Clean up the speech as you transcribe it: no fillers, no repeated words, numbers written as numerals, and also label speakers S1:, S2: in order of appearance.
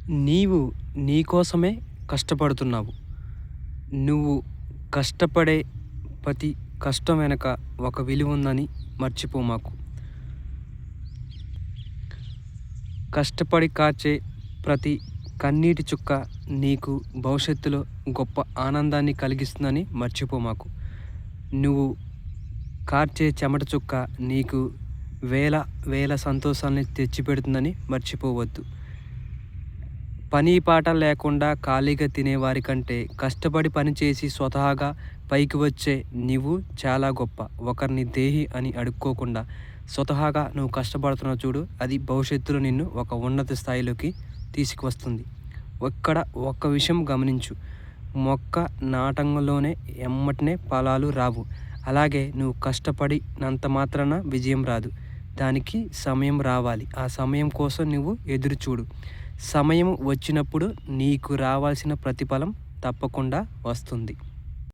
S1: నీవు నీకోసమే కష్టపడుతున్నావు. నువ్వు కష్టపడే ప్రతి కష్టం వెనక ఒక విలువుందని మర్చిపోమాకు. కష్టపడి కార్చే ప్రతి కన్నీటి చుక్క నీకు భవిష్యత్తులో గొప్ప ఆనందాన్ని కలిగిస్తుందని మర్చిపోమాకు. నువ్వు కార్చే చెమట చుక్క నీకు వేల వేల సంతోషాల్ని తెచ్చిపెడుతుందని మర్చిపోవద్దు. పని పాట లేకుండా ఖాళీగా తినేవారి కంటే కష్టపడి పనిచేసి స్వతహాగా పైకి వచ్చే నీవు చాలా గొప్ప. ఒకరిని దేహి అని అడుక్కోకుండా స్వతహాగా నువ్వు కష్టపడుతున్నావు చూడు, అది భవిష్యత్తులో నిన్ను ఒక ఉన్నత స్థాయిలోకి తీసుకువస్తుంది. ఒక్క విషయం గమనించు, మొక్క నాటంలోనే ఎమ్మటనే ఫలాలు రావు. అలాగే నువ్వు కష్టపడినంత మాత్రాన విజయం రాదు. దానికి సమయం రావాలి. ఆ సమయం కోసం నువ్వు ఎదురు చూడు. సమయం వచ్చినప్పుడు నీకు రావాల్సిన ప్రతిఫలం తప్పకుండా వస్తుంది.